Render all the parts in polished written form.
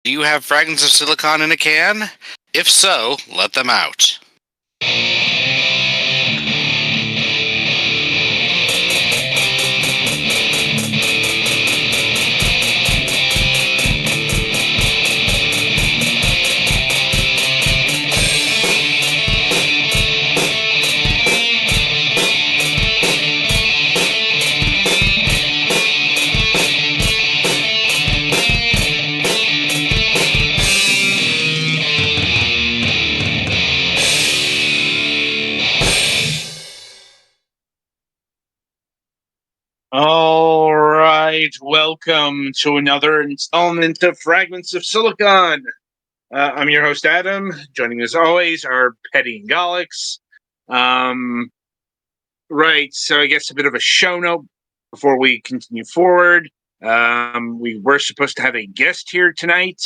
Do you have fragments of silicon in a can? If so, let them out. All right, welcome to another installment of Fragments of Silicon. I'm your host, Adam. Joining as always are Petty and Galax. Right, so I guess a bit of a show note before we continue forward. We were supposed to have a guest here tonight,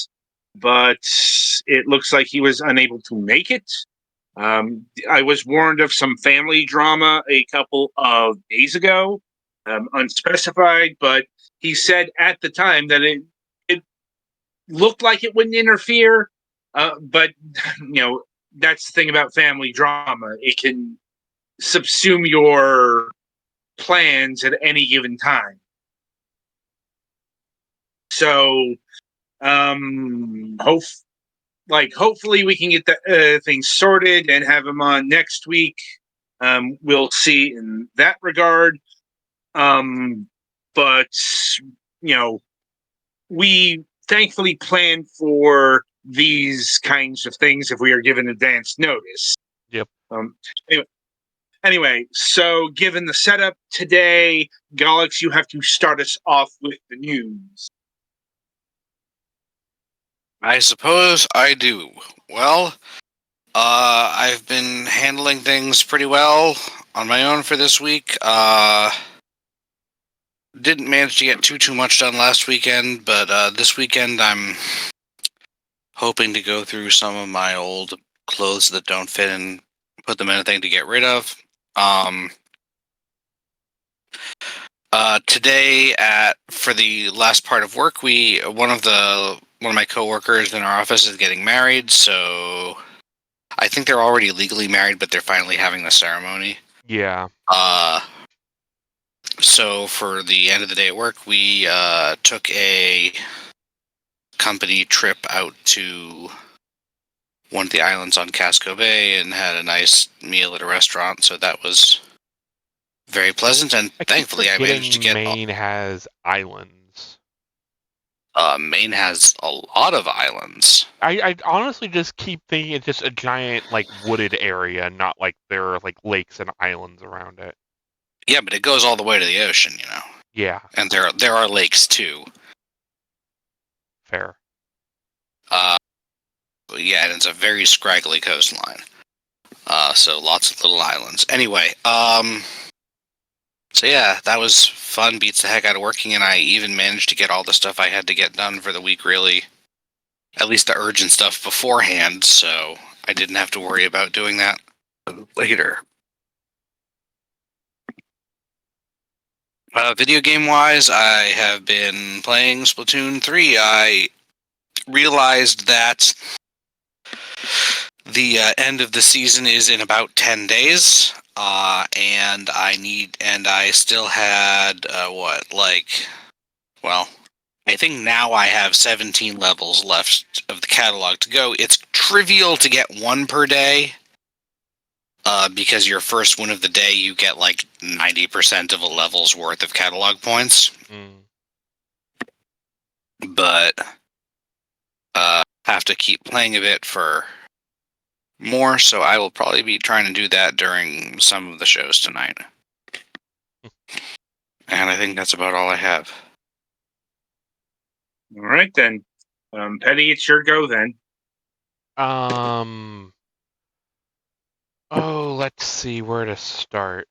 but it looks like he was unable to make it. I was warned of some family drama a couple of days ago, unspecified, but he said at the time that it looked like it wouldn't interfere. But that's the thing about family drama; it can subsume your plans at any given time. So, hopefully we can get the things sorted and have him on next week. We'll see in that regard. But we thankfully plan for these kinds of things if we are given advance notice. Yep. Anyway, so given the setup today, Galax, you have to start us off with the news. I suppose I do. Well, I've been handling things pretty well on my own for this week. Didn't manage to get too much done last weekend, but this weekend I'm hoping to go through some of my old clothes that don't fit and put them in a thing to get rid of. Today for the last part of work, one of my coworkers in our office is getting married, so I think they're already legally married, but they're finally having the ceremony. Yeah. So for the end of the day at work, we took a company trip out to one of the islands on Casco Bay and had a nice meal at a restaurant. So that was very pleasant, and thankfully I managed to get. Maine has islands. Maine has a lot of islands. I honestly just keep thinking it's just a giant wooded area, not like there are lakes and islands around it. Yeah, but it goes all the way to the ocean, Yeah. And there are lakes too. Fair. Yeah, and it's a very scraggly coastline. So lots of little islands. Anyway, so yeah, that was fun. Beats the heck out of working, and I even managed to get all the stuff I had to get done for the week, really. At least the urgent stuff beforehand, so I didn't have to worry about doing that later. Video game-wise, I have been playing Splatoon 3. I realized that the end of the season is in about 10 days, and I still had, I think now I have 17 levels left of the catalog to go. It's trivial to get one per day, because your first one of the day, you get 90% of a level's worth of catalog points. But have to keep playing a bit for more, so I will probably be trying to do that during some of the shows tonight. And I think that's about all I have. All right, then. Petty, it's your go, then. Oh, let's see where to start.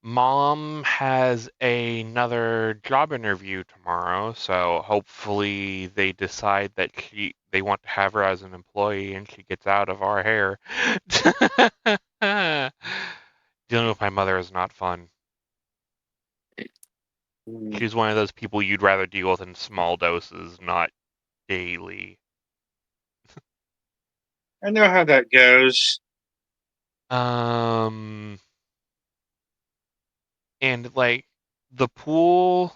Mom has another job interview tomorrow, so hopefully they decide that they want to have her as an employee and she gets out of our hair. Dealing with my mother is not fun. She's one of those people you'd rather deal with in small doses, not daily. I know how that goes. And like the pool,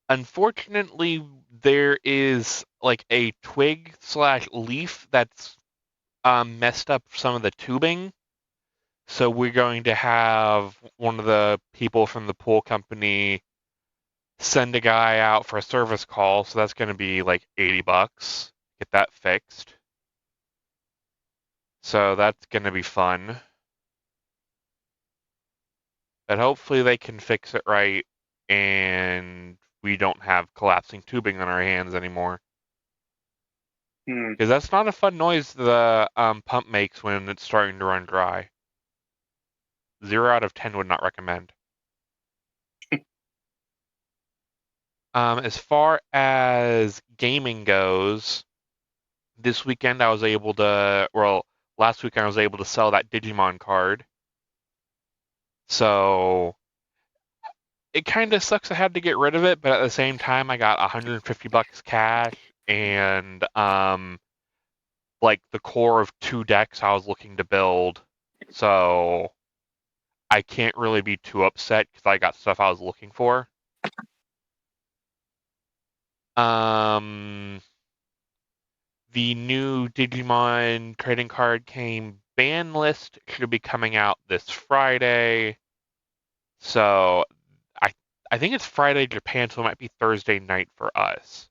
unfortunately, there is like a twig/leaf that's messed up some of the tubing. So we're going to have one of the people from the pool company send a guy out for a service call. So that's going to be like $80. Get that fixed. So that's going to be fun. But hopefully they can fix it right and we don't have collapsing tubing on our hands anymore. Because that's not a fun noise the pump makes when it's starting to run dry. 0 out of 10 would not recommend. As far as gaming goes, this weekend I was able to, well, last weekend I was able to sell that Digimon card. So it kind of sucks I had to get rid of it, but at the same time I got $150 cash and like the core of 2 decks I was looking to build. So I can't really be too upset because I got stuff I was looking for. The new Digimon trading card game ban list should be coming out this Friday. So I think it's Friday Japan, so it might be Thursday night for us.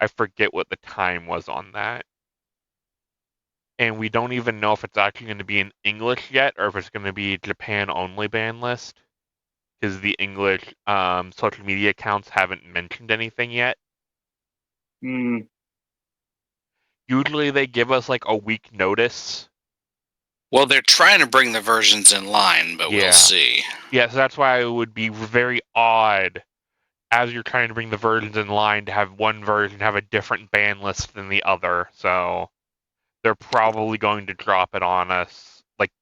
I forget what the time was on that. And we don't even know if it's actually going to be in English yet or if it's going to be Japan only ban list. Because the English social media accounts haven't mentioned anything yet. Usually they give us like a week notice. Well, they're trying to bring the versions in line, but we'll see. Yeah, so that's why it would be very odd as you're trying to bring the versions in line to have one version have a different ban list than the other. So they're probably going to drop it on us, like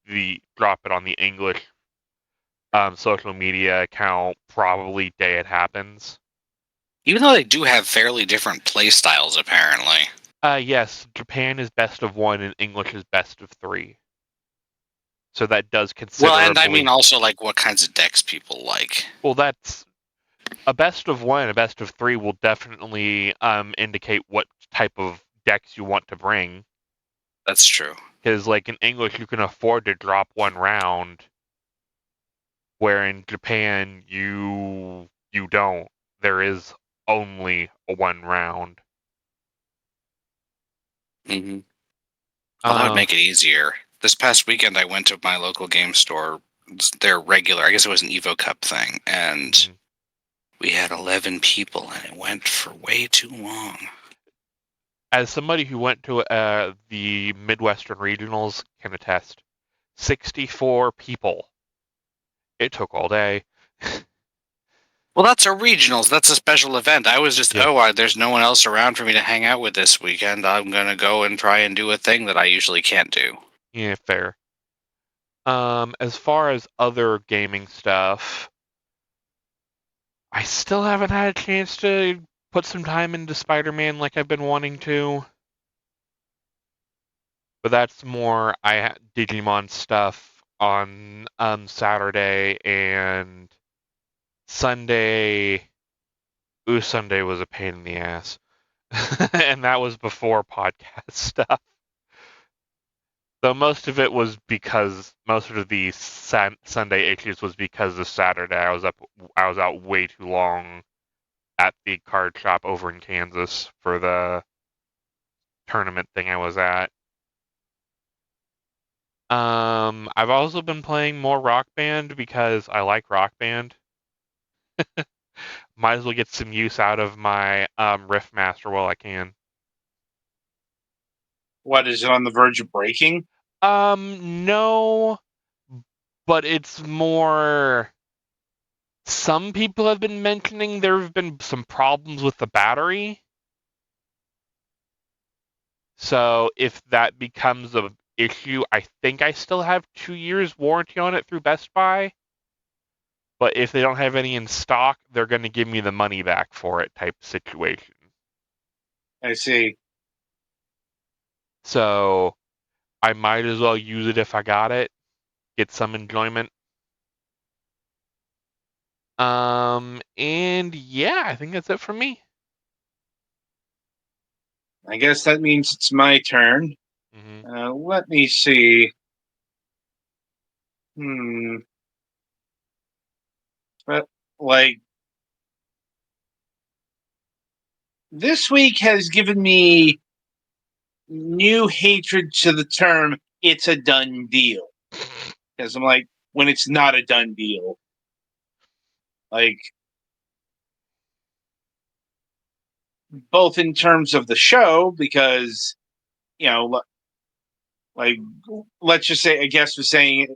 drop it on the English social media account probably day it happens. Even though they do have fairly different play styles, apparently. Yes, Japan is best of 1 and English is best of 3. So that does considerably... Well, and I mean also like what kinds of decks people like. Well, that's a best of 1, a best of 3 will definitely indicate what type of decks you want to bring. That's true. Because like in English, you can afford to drop 1 round, where in Japan you don't. There is only a 1 round. Mm-hmm. Well, that would make it easier. This past weekend, I went to my local game store. Their regular, I guess it was an Evo Cup thing, and we had 11 people, and it went for way too long. As somebody who went to the Midwestern Regionals can attest, 64 people. It took all day. Well, that's a regionals. That's a special event. I was just, there's no one else around for me to hang out with this weekend. I'm going to go and try and do a thing that I usually can't do. Yeah, fair. As far as other gaming stuff, I still haven't had a chance to put some time into Spider-Man like I've been wanting to. But that's more I had Digimon stuff on Saturday and Sunday. Sunday was a pain in the ass. And that was before podcast stuff. Though most of it was because most of the Sunday issues was because of Saturday. I was out way too long at the card shop over in Kansas for the tournament thing I was at. I've also been playing more Rock Band because I like Rock Band. Might as well get some use out of my Riff Master while I can. What, is it on the verge of breaking? No, but it's more. Some people have been mentioning there have been some problems with the battery. So if that becomes an issue, I think I still have 2 years warranty on it through Best Buy. But if they don't have any in stock, they're going to give me the money back for it type situation. I see. So I might as well use it if I got it, get some enjoyment. And yeah, I think that's it for me. I guess that means it's my turn. Let me see. But, like, this week has given me new hatred to the term "it's a done deal." Because I'm like, when it's not a done deal. Like, both in terms of the show, because, like, let's just say a guest was saying,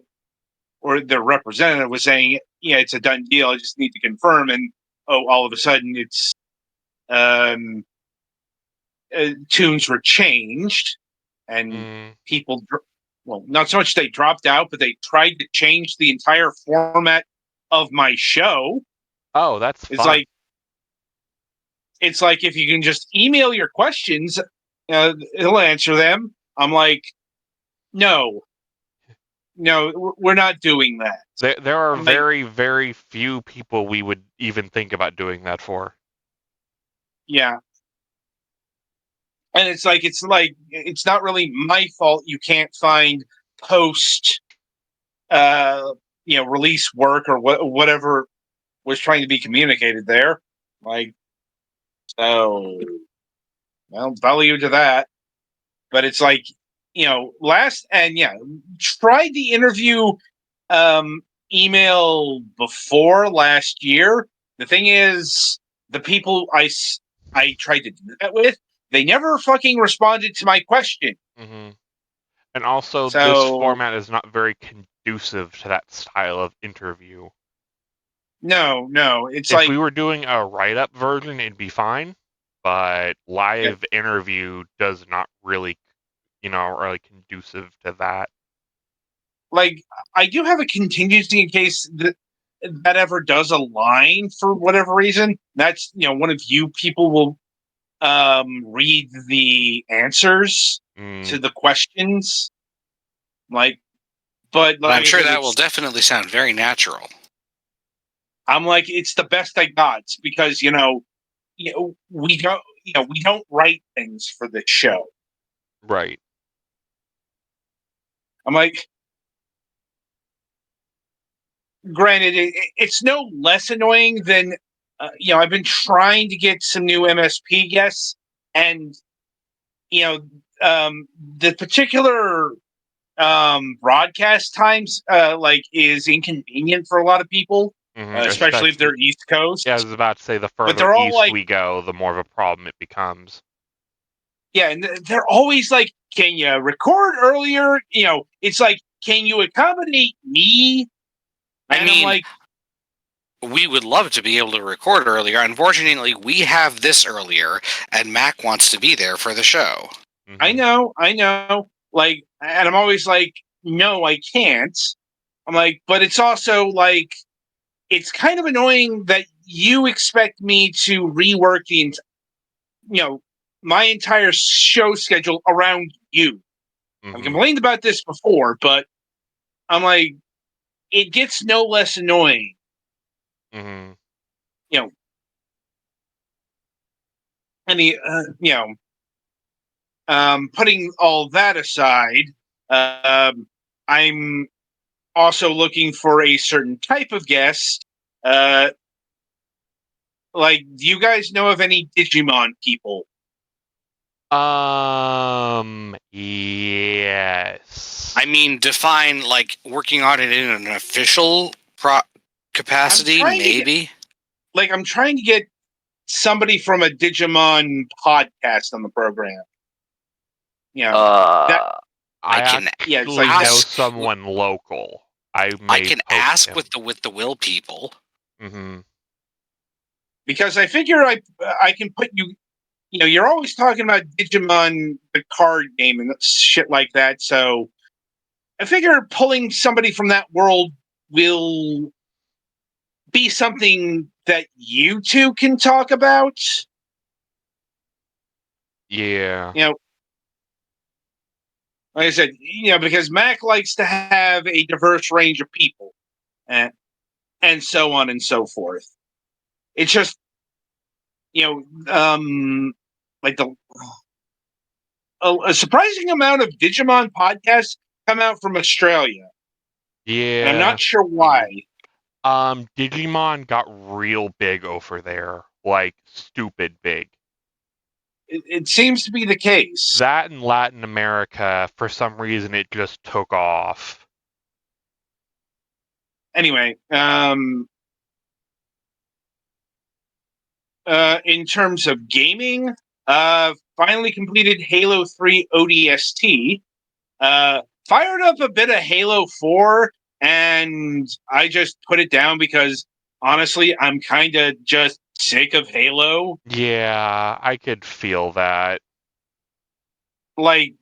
or the representative was saying, yeah, it's a done deal, I just need to confirm. And, all of a sudden it's, tunes were changed, and people, well, not so much they dropped out, but they tried to change the entire format of my show. Oh, that's It's fun. like if you can just email your questions, he'll answer them. I'm like, no, we're not doing that. There are I'm like, very, very few people we would even think about doing that for. yeah. And it's like it's not really my fault you can't find post release work or whatever was trying to be communicated there. Like, so, well, value to that. But it's like, tried the interview email before last year. The thing is, the people I tried to do that with, they never fucking responded to my question. And also, this format is not very conducive to that style of interview. No, it's if we were doing a write-up version, it'd be fine. But live interview does not really, really conducive to that. Like, I do have a contingency in case that ever does align for whatever reason. That's, one of you people will read the answers to the questions. Like, but I'm sure that will definitely sound very natural. I'm like, it's the best I got because we don't write things for the show. Right. I'm like, granted, it's no less annoying than I've been trying to get some new MSP guests, and the particular broadcast times is inconvenient for a lot of people, especially if they're East Coast. Yeah, I was about to say the further east we go, the more of a problem it becomes. Yeah, and they're always like, "Can you record earlier?" It's like, "Can you accommodate me?" And I'm like, we would love to be able to record earlier. Unfortunately, we have this earlier, and Mac wants to be there for the show. I know. Like, and I'm always like, no, I can't. I'm like, but it's also like, it's kind of annoying that you expect me to rework my entire show schedule around you. I've complained about this before, but I'm like, it gets no less annoying. Putting all that aside, I'm also looking for a certain type of guest. Like, do you guys know of any Digimon people? Yes. I mean, define like working on it in an official capacity, maybe. I'm trying to get somebody from a Digimon podcast on the program. I can actually know someone local. I can ask with the Will people. Because I figure I can put you. You're always talking about Digimon, the card game, and shit like that. So I figure pulling somebody from that world will be something that you two can talk about. Yeah. You know, like I said, because Mac likes to have a diverse range of people, and so on and so forth. It's just, like a surprising amount of Digimon podcasts come out from Australia, and I'm Yeah. not sure why. Digimon got real big over there, like stupid big. It seems to be the case. That in Latin America, for some reason, it just took off. Anyway, in terms of gaming, finally completed Halo 3 ODST. Fired up a bit of Halo 4, and I just put it down because honestly, I'm kind of just sick of Halo. Yeah, I could feel that. Like,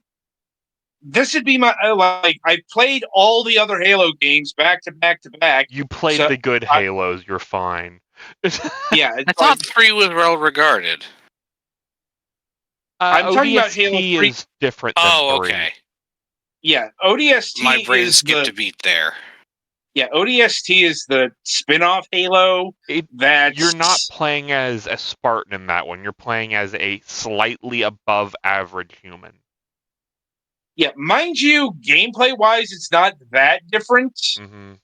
this would be my I played all the other Halo games back to back to back. You played So the good Halos, you're fine. yeah, I it's thought like 3 was well regarded. I'm talking about Halo ODST 3. is different than Oh, 3. okay. Yeah, ODST My brain is skipped the a beat there. ODST is the spin-off Halo. You're not That's playing as a Spartan in that one. You're playing as a slightly above average human. yeah, mind you, gameplay wise, it's not that different. Mm-hmm.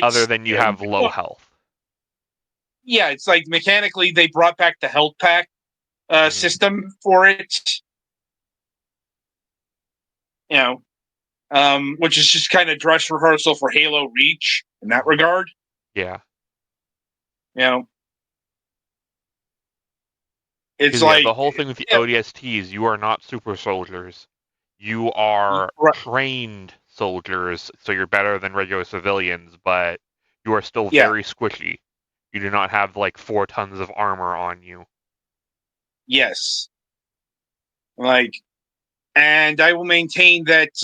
Other It's than you have low health. yeah, it's like mechanically they brought back the health pack system for it. Which is just kind of dress rehearsal for Halo Reach in that regard. Yeah. It's Yeah, like the whole thing with the ODSTs, you are not super soldiers. You are trained soldiers, so you're better than regular civilians, but you are still very squishy. You do not have like 4 tons of armor on you. Yes. And I will maintain that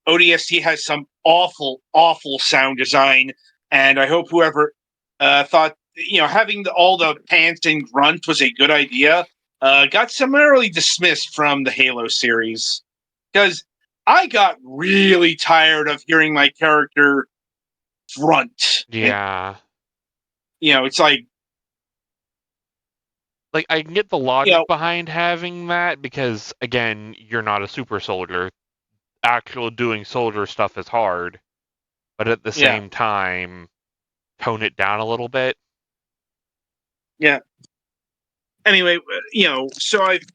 ODST has some awful, awful sound design, and I hope whoever thought having all the pants and grunt was a good idea got summarily dismissed from the Halo series, because I got really tired of hearing my character grunt. Yeah. It's like I can get the logic behind having that because, again, you're not a super soldier. Actual doing soldier stuff is hard, but at the same time, tone it down a little bit. Yeah. Anyway, so I've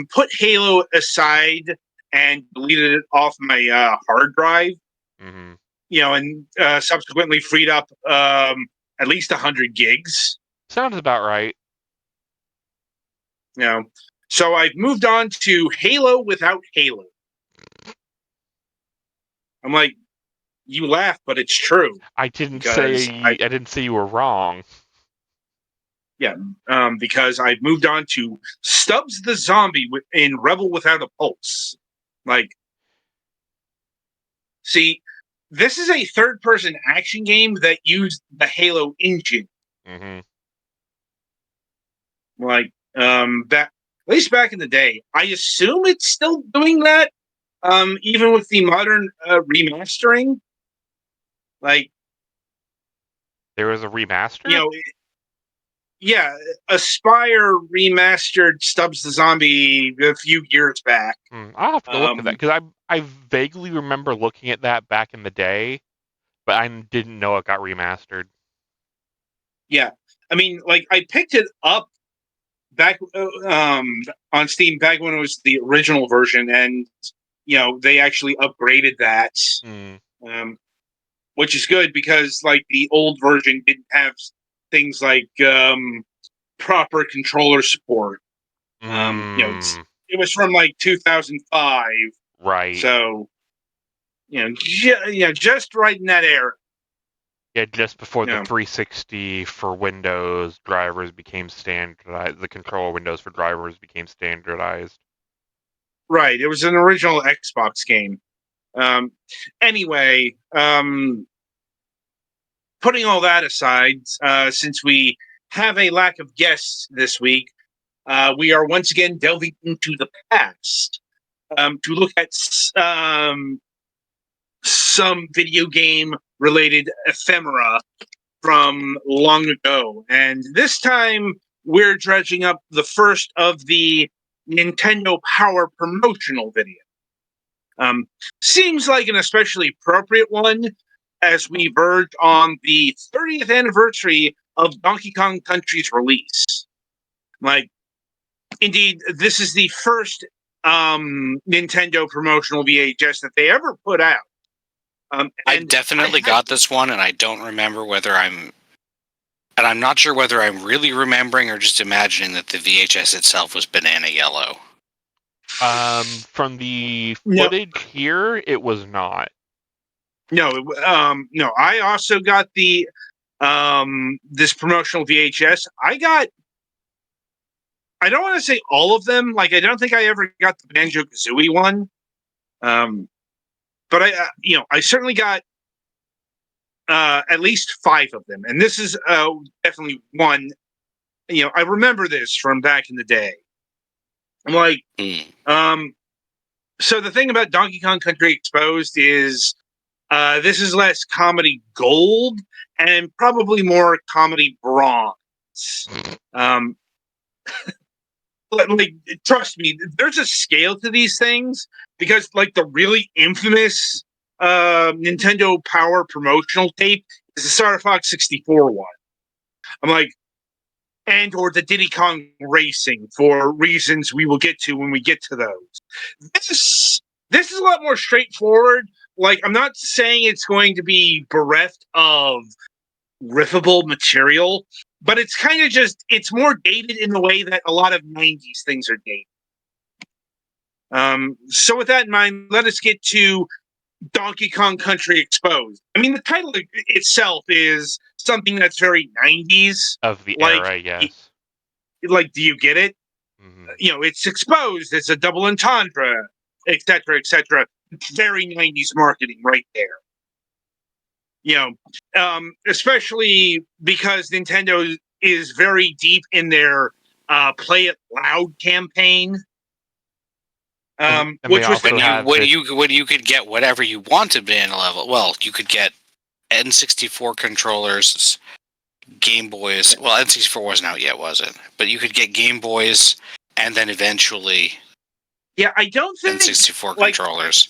put Halo aside and deleted it off my hard drive. Mm-hmm. And subsequently freed up at least 100 gigs. Sounds about right. So I've moved on to Halo without Halo. I'm like, you laugh, but it's true. I didn't say you were wrong. Yeah, because I've moved on to Stubbs the Zombie in Rebel Without a Pulse. See, this is a third-person action game that used the Halo engine. Mm-hmm. At least back in the day. I assume it's still doing that, even with the modern remastering. There was a remaster? Yeah, Aspire remastered Stubbs the Zombie a few years back. I'll have to go look at that because I vaguely remember looking at that back in the day, but I didn't know it got remastered. Yeah, I mean, I picked it up back on Steam back when it was the original version, and they actually upgraded that, which is good because the old version didn't have things like proper controller support. It was from 2005, right? So just right in that era. Yeah, just before the 360 for Windows drivers became standardized, the control windows for drivers became standardized. Right, it was an original Xbox game. Anyway, putting all that aside, since we have a lack of guests this week, we are once again delving into the past to look at some video game related ephemera from long ago. And this time we're dredging up the first of the Nintendo Power promotional video. Seems like an especially appropriate one as we verge on the 30th anniversary of Donkey Kong Country's release. Like, indeed, this is the first Nintendo promotional VHS that they ever put out. I definitely got this one, and I don't remember whether I'm not sure whether I'm really remembering or just imagining that the VHS itself was banana yellow. From the footage here, it was not. No, I also got the this promotional VHS. I don't want to say all of them. Like, I don't think I ever got the Banjo-Kazooie one. But I certainly got at least 5 of them, and this is definitely one. I remember this from back in the day. I'm like, so the thing about Donkey Kong Country Exposed is this is less comedy gold and probably more comedy bronze. Like, trust me, there's a scale to these things because, like, the really infamous Nintendo Power promotional tape is the Star Fox 64 one. I'm like, or the Diddy Kong Racing for reasons we will get to when we get to those. This is a lot more straightforward. Like, I'm not saying it's going to be bereft of riffable material, but it's kind of just, it's more dated in the way that a lot of 90s things are dated. So with that in mind, let us get to Donkey Kong Country Exposed. I mean, the title itself is something that's very 90s. Of the era, yes. Like, do you get it? Mm-hmm. It's exposed. It's a double entendre, etc., etc. Very 90s marketing right there. Especially because Nintendo is very deep in their Play It Loud campaign. Which was when you could get whatever you wanted in a level. Well, you could get N64 controllers, Game Boys. Well, N64 wasn't out yet, was it? But you could get Game Boys, and then eventually, I don't think N64 controllers.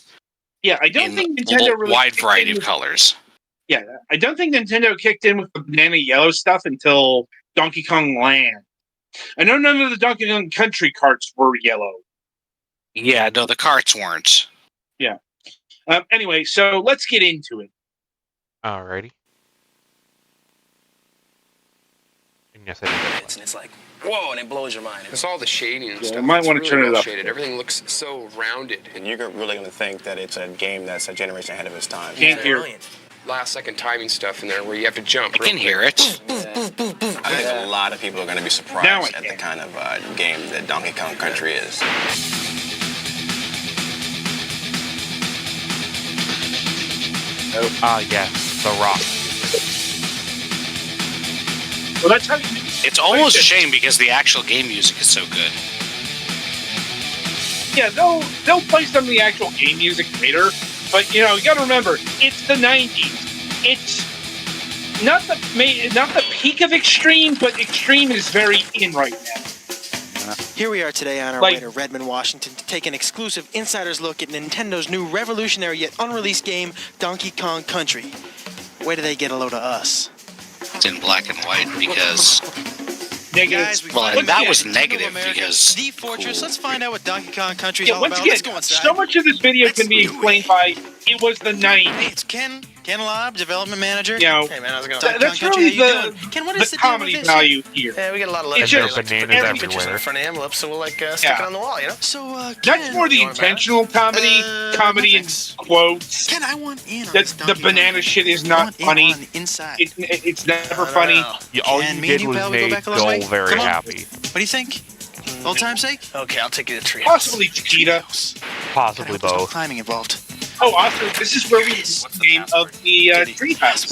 Yeah, I don't think Nintendo really wide variety of colors. Yeah, I don't think Nintendo kicked in with the banana yellow stuff until Donkey Kong Land. I know none of the Donkey Kong Country carts were yellow. Yeah, no, the carts weren't. Yeah. Anyway, so let's get into it. Alrighty. Yes, I did. And it's like, whoa, and it blows your mind. It's all the shading and stuff. You might want to turn it up. Shaded. Everything looks so rounded. And you're really going to think that it's a game that's a generation ahead of its time. Can't hear. Last second timing stuff in there where you have to jump. I can hear it. I think a lot of people are going to be surprised at the kind of game that Donkey Kong Country is. Yes, The Rock. Well, that's how it's almost a shame because the actual game music is so good. Yeah, they'll play some of the actual game music later, but you got to remember, it's the 90s. It's not the peak of extreme, but extreme is very in right now. Here we are today on our way to Redmond, Washington to take an exclusive insider's look at Nintendo's new revolutionary yet unreleased game, Donkey Kong Country. Where do they get a load of us? It's in black and white because... Negative. Well, that was negative because... The Fortress, let's find out what Donkey Kong Country is all once about. Again, let's go inside. So much of this video can be explained by, it was the 90s. Hey, it's Ken Lobb, development manager. Hey man, how's it going? That's really the comedy value here. Yeah, we get a lot of It's just bananas pictures in front of envelopes, so we'll stick it on the wall, So, that's more the intentional comedy in quotes. Ken, I want in on That's the banana shit is not funny. It's never funny. All you did was make Joel very happy. What do you think? Old time's sake? Okay, I'll take you to Treehouse. Possibly Chiquita. Possibly both. Timing involved. Oh, also, this is where we use the name of the Treehouse.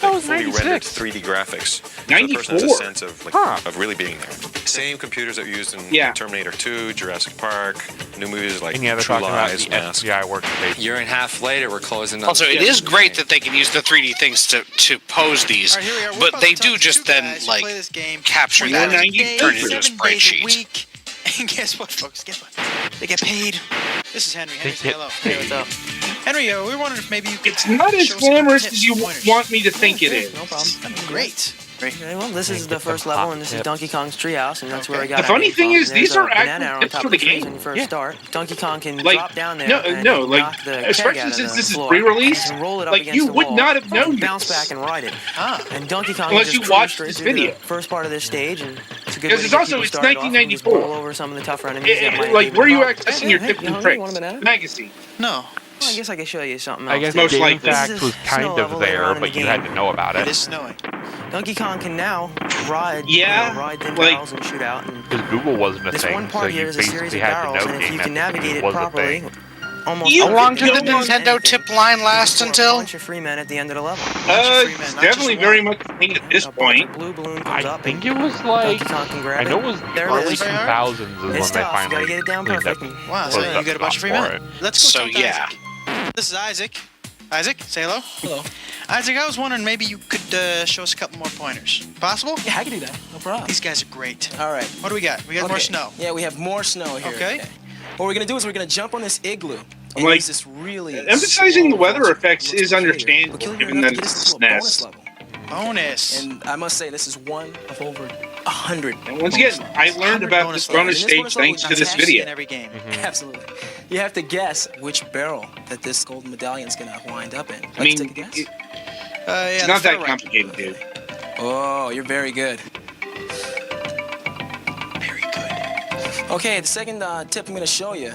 thought that was fully rendered 96. 3D graphics. 94. So the person has a sense of of really being there. Same computers that were used in Terminator 2, Jurassic Park, new movies like True Lies, Mask. FBI workstation. Year and a half later, we're closing. Also, it is great that they can use the 3D things to pose these, but they do just then like capture that and turn it into a sprite sheet. And guess what, folks? Guess what? They get paid. This is Henry. Henry, say hello. Hey, what's up? Henry, we were wondering if maybe you could. It's not as glamorous as you want me to think it is. No problem. That'd be great. Okay, well, this is the first level, and this is Donkey Kong's treehouse, and that's where we got. The funny thing is, these are banana actual on tips top for of the the trees game. when you first start. Donkey Kong can Like, drop down there. no, and like, knock the especially keg out of since the this is floor, pre-release, and roll it up like, against you the would wall, not have known bounce this. back and ride it. And Donkey Kong Unless just you watched straight this through video. The first part of this stage, and it's a good Because way to it's get also people it's started off and just 1994. roll over some of the tougher enemies that might Like, be where are you involved. accessing your tips you and hungry? You want a tricks? banana? Magazine. No. Well, I guess I could show you something else. I guess Most Game likely. Facts This was is kind snow level of later there, on in but the you game. had to know about It it. is snowing. Donkey Kong can now ride, Yeah, ride thin like- barrels and shoot out. And Because Google wasn't a this thing, one so part you here is a series basically of had to barrels, know and if Game you can Facts navigate it was a properly, thing. almost You How long did the don't want Nintendo anything. tip line last You can until? punch a free man at the end of the level. It's definitely very much a thing at this A point. blue balloon I comes up think and it was like, Donkey Kong can grab I know it it. was There it early is. 2000s is when It's they tough. You finally gotta get it down cleaned up. perfect. Wow, so closed you up got a bunch of free for men. it. Let's go So talk to yeah. Isaac. This is Isaac. Isaac, say hello. Hello. Isaac, I was wondering maybe you could show us a couple more pointers. Possible? Yeah, I can do that. No problem. These guys are great. All right. What do we got? We got more Okay. snow. Yeah, we have more snow here. Okay. What we're gonna do is we're gonna jump on this igloo. And Like, use this really emphasizing the slow weather function. effects Looks is okay. understandable, We'll kill you given enough that to get it's us to a bonus SNES. level. Bonus. And I must say, this is one of over 100. And once again, I learned about bonus this bonus levels. stage And this thanks bonus to this level is video. in every game. Absolutely. You have to guess which barrel that this golden medallion's gonna wind up in. I mean, Take a guess. Yeah, it's not far that right. complicated, dude. Oh, you're very good. Very good. Okay, the second tip I'm gonna show you,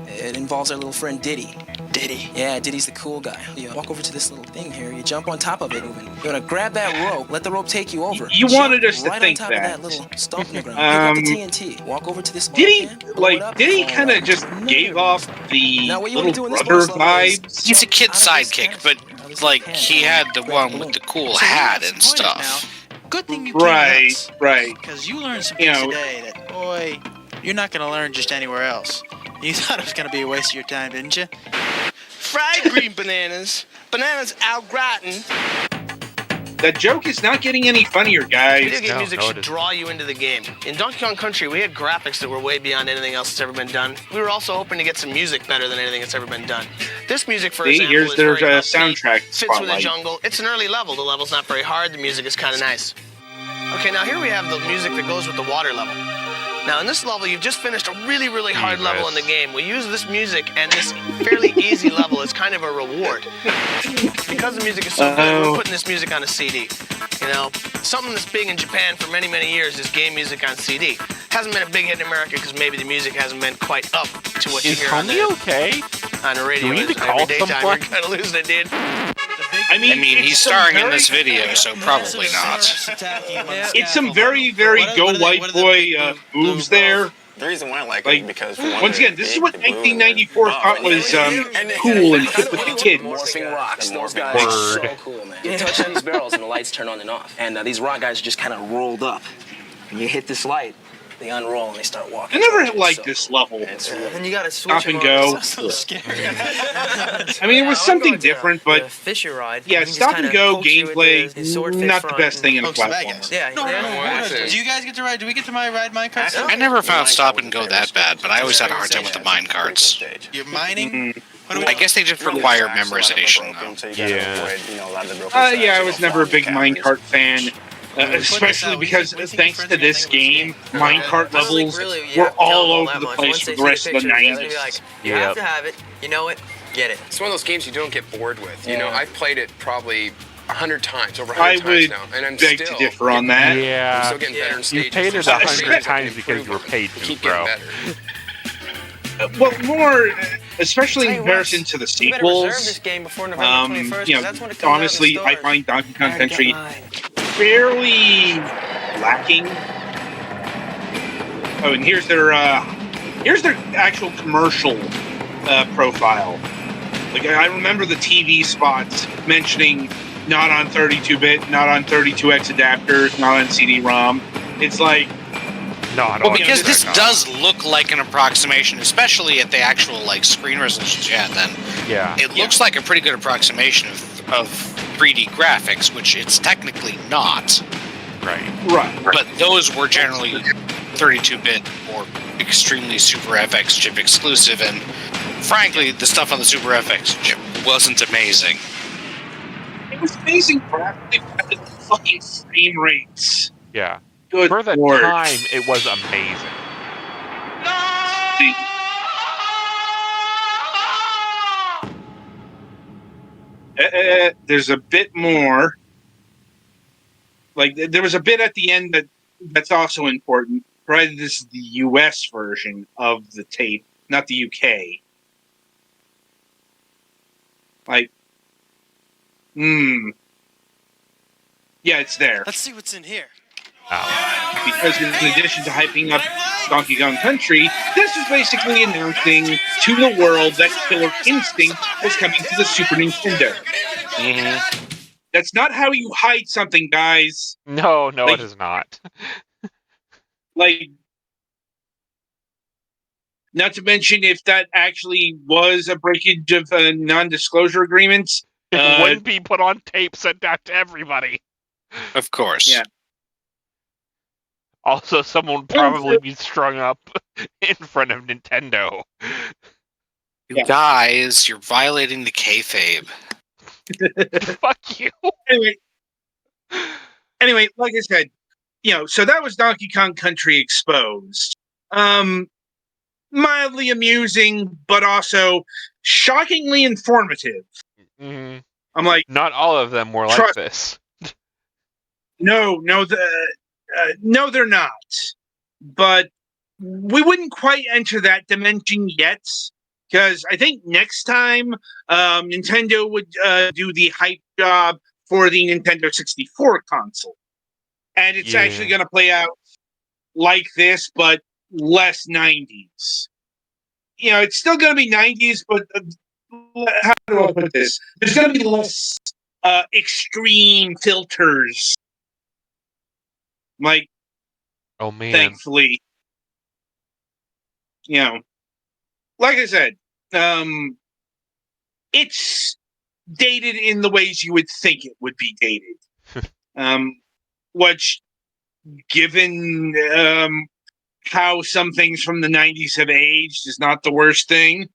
it involves our little friend Diddy. Diddy. Yeah, Diddy's the cool guy. You walk over to this little thing here, you jump on top of it, and you're gonna grab that rope, let the rope take you over. You Jump wanted us to right think on top that. of that little stump in the ground. Pick up the TNT. Walk over to this Did he, can, blow it up, did he fall kind of out. just gave off the Now, what you little wanna do in this brother bonus level is- vibes? He's a kid Out of this sidekick, but canister, like he had the one with the cool hat and stuff. Good thing you Right, came right. because you learned some You things know- today that, boy, you're not going to learn just anywhere else. You thought it was going to be a waste of your time, didn't you? Fried green bananas. Bananas au gratin. That joke is not getting any funnier, guys. Video game music no, it should isn't. draw you into the game. In Donkey Kong Country, we had graphics that were way beyond anything else that's ever been done. We were also hoping to get some music better than anything that's ever been done. This music, for See, example, here's is their very upbeat, soundtrack fits with the spotlight. jungle. It's an early level. The level's not very hard. The music is kind of nice. Okay, now here we have the music that goes with the water level. Now in this level, you've just finished a really, really hard level in the game. We use this music and this fairly easy level as kind of a reward. Because the music is so good, we're putting this music on a CD. You know, something that's big in Japan for many, many years is game music on CD. Hasn't been a big hit in America because maybe the music hasn't been quite up to what you Is hear on Tony okay? the radio. Do we need to Every call daytime, someone? you're kind of losing it, dude. I mean, He's it's some starring in very- this video, so probably not. It's some very, very go white boy moves there. The reason why I like Like, it is because for one, once again, this is what 1994 thought was cool and hip with the kids. Morphing rocks. Those guys Word. are so cool, man. You touch these barrels and the lights turn on and off. And these rock guys are just kind of rolled up. And you hit this light, they unroll and they start walking. I never liked this level. And you gotta switch Stop and them go. on. That's so scary. I mean, it was something different, The but Fisher ride. yeah, He just stop and kinda go pokes you with gameplay, his sword fish not the front best thing in a Pokes the bad platformer. guys. Yeah, yeah. Do you guys get to ride? Do we get to ride minecart? I never found stop and go that bad, but I always had a hard time with the mine carts. You're mining? I guess they just require memorization, though. Yeah, I was never a big minecart fan. Especially because, thanks to this game, minecart levels were all over the place for the rest of the 90s. You have to have it. You know it. Get it. It's one of those games you don't get bored with. You know, I've played it probably 100 times, over 100 I times would now, and I'm beg still to differ on that. I'm Yeah. still getting better in You stages. paid it There's 100 things I can times because improve you were on. paid I to, keep bro. getting better. Well, more, especially in Tell you what, comparison to the You better reserve this sequels. game before November 21st, You know, that's when it comes honestly, out I in the find Donkey Kong stores. Country Gotta get mine. fairly lacking. Oh, and here's their actual commercial profile. Like, I remember the TV spots mentioning not on 32-bit, not on 32X adapters, not on CD-ROM. It's like... Well, because this does look like an approximation, especially at the actual screen resolutions. Then it looks like a pretty good approximation of 3D graphics, which it's technically not. Right. But those were generally 32-bit or extremely Super FX chip exclusive, and frankly, the stuff on the Super FX chip wasn't amazing. It was amazing graphically, but the fucking frame rates. Yeah. Good For the Lord. time, it was amazing. There's a bit more. There was a bit at the end that's also important. Right, this is the US version of the tape, not the UK. Yeah, it's there. Let's see what's in here. Because in addition to hyping up Donkey Kong Country, this is basically announcing to the world that Killer Instinct is coming to the Super Nintendo. Mm-hmm. That's not how you hide something, guys. No, it is not. Not to mention, if that actually was a breakage of non-disclosure agreements, it wouldn't be put on tape sent out to everybody. Of course. Yeah. Also, someone would probably be strung up in front of Nintendo. Yeah. Guys, you're violating the kayfabe. Fuck you. Anyway, like I said, so that was Donkey Kong Country Exposed. Mildly amusing, but also shockingly informative. Mm-hmm. I'm like, not all of them were like this. No, they're not. But we wouldn't quite enter that dimension yet, because I think next time Nintendo would do the hype job for the Nintendo 64 console. And it's actually going to play out like this, but less 90s. It's still going to be 90s, but how do I put this? There's going to be less extreme filters. Oh man! Thankfully, like I said, it's dated in the ways you would think it would be dated. Which, given how some things from the 90s have aged, is not the worst thing.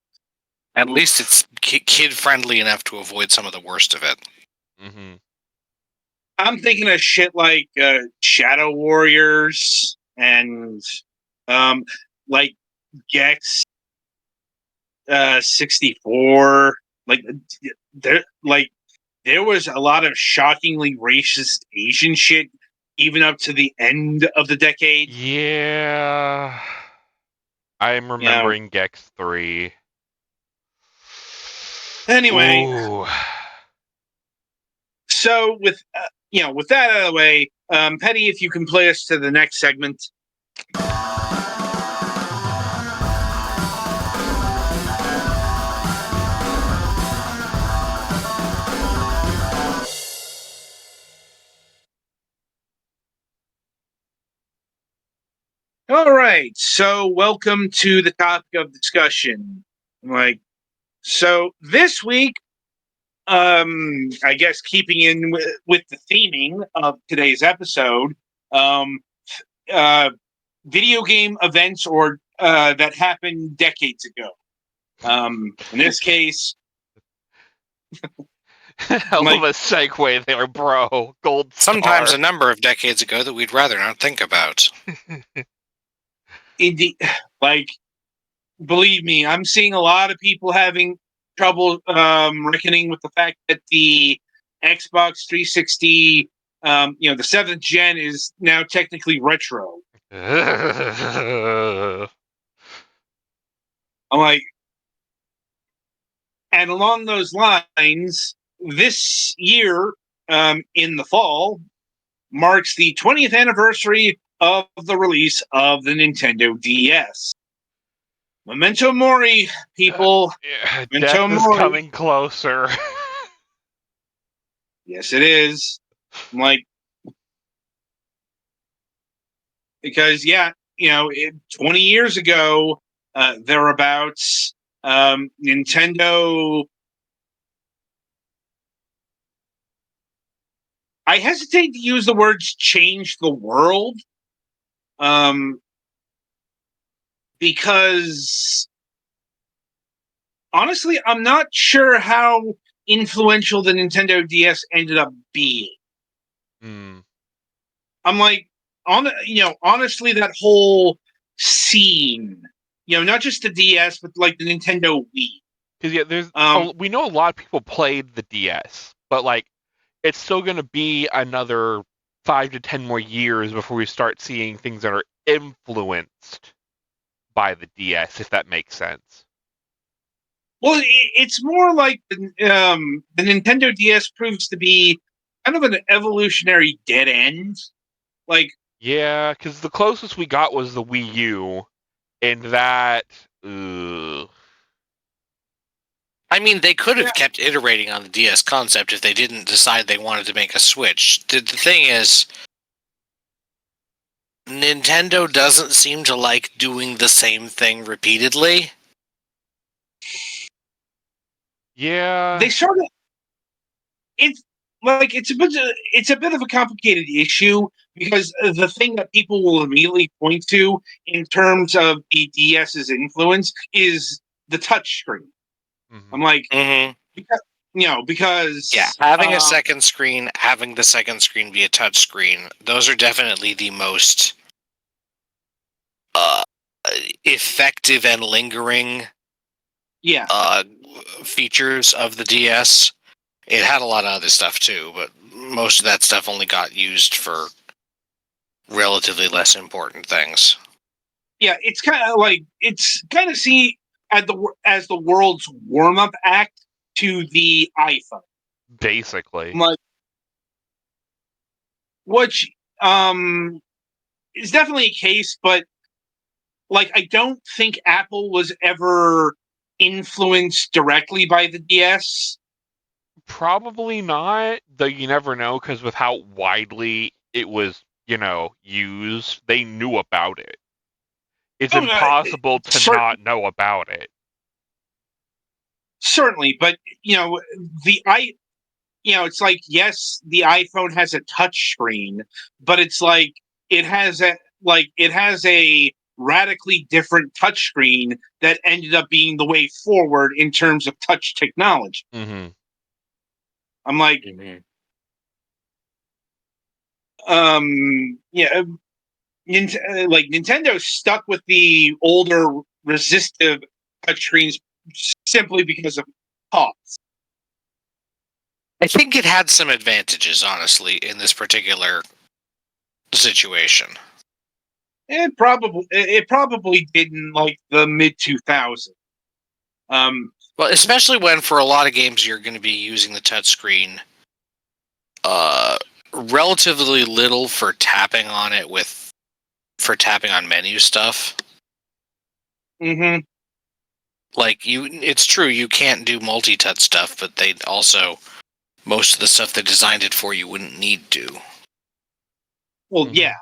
At least it's kid-friendly enough to avoid some of the worst of it. Mm-hmm. I'm thinking of shit like Shadow Warriors and Gex 64. There was a lot of shockingly racist Asian shit even up to the end of the decade. Yeah. I'm remembering Gex 3. Anyway. Ooh. So with that out of the way, Petty, if you can play us to the next segment. All right, so welcome to the topic of discussion. So this week, I guess keeping in with the theming of today's episode, video game events or that happened decades ago. In this case, hell of a segue there, bro. Gold star. Sometimes a number of decades ago that we'd rather not think about. Indeed, believe me, I'm seeing a lot of people having trouble reckoning with the fact that the Xbox 360, the 7th gen, is now technically retro. I'm like, and along those lines, this year, in the fall, marks the 20th anniversary of the release of the Nintendo DS. Memento Mori, people. Death is coming closer. Yes, it is. I'm like, because 20 years ago, thereabouts, Nintendo. I hesitate to use the words "change the world," because honestly, I'm not sure how influential the Nintendo DS ended up being. I'm like, honestly, that whole scene, not just the DS, but like the Nintendo Wii. Because there's we know a lot of people played the DS, but like it's still going to be another 5 to 10 more years before we start seeing things that are influenced by the DS, if that makes sense. Well, it's more like the Nintendo DS proves to be kind of an evolutionary dead end. Like, yeah, because the closest we got was the Wii U, and that. I mean, they could have kept iterating on the DS concept if they didn't decide they wanted to make a Switch. The thing is, Nintendo doesn't seem to like doing the same thing repeatedly. Yeah. They sort of. It's a bit of a complicated issue because the thing that people will immediately point to in terms of the DS's influence is the touchscreen. I'm like, because having a second screen, having the second screen be a touchscreen, those are definitely the most effective and lingering features of the DS. It had a lot of other stuff too, but most of that stuff only got used for relatively less important things. Yeah, it's kind of seen as the world's warm up act to the iPhone, basically. Like, which is definitely a case, but like I don't think Apple was ever influenced directly by the DS. Probably not, though you never know, because with how widely it was, used, they knew about it. It's impossible to not know about it. Certainly, but it's like, yes, the iPhone has a touch screen, but it's like it has a radically different touchscreen that ended up being the way forward in terms of touch technology. Mm-hmm. I'm like, Nintendo stuck with the older resistive touchscreens simply because of cost. I think it had some advantages, honestly, in this particular situation. It probably did in like the mid 2000s. Well, especially when for a lot of games you're going to be using the touchscreen relatively little for tapping on it for tapping on menu stuff. Mm-hmm. Like it's true you can't do multi-touch stuff, but they also most of the stuff they designed it for you wouldn't need to. Well, yeah.